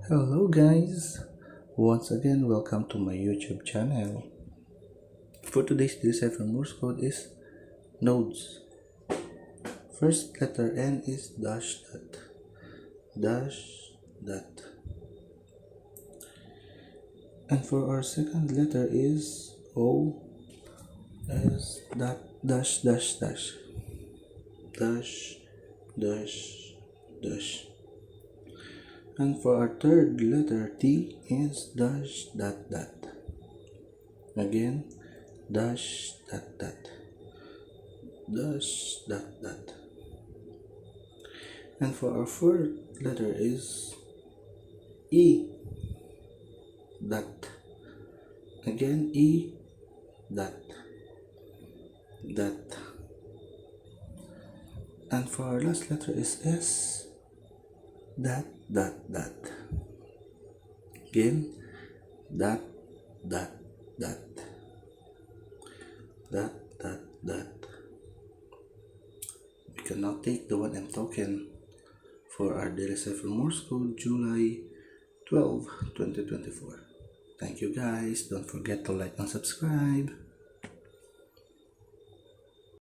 Hello guys, once again welcome to my YouTube channel. For today's Cipher Morse code is nodes. First letter N is dash dot. And for our second letter is O is dot dash dash. And for our third letter T is dash dot. Again, dash dot. And for our fourth letter is E dot. Again, E dot. And for our last letter is S dot. Again, dot. We can now take the 1M token for our daily Cipher Morse code July 12, 2024. Thank you guys. Don't forget to like and subscribe.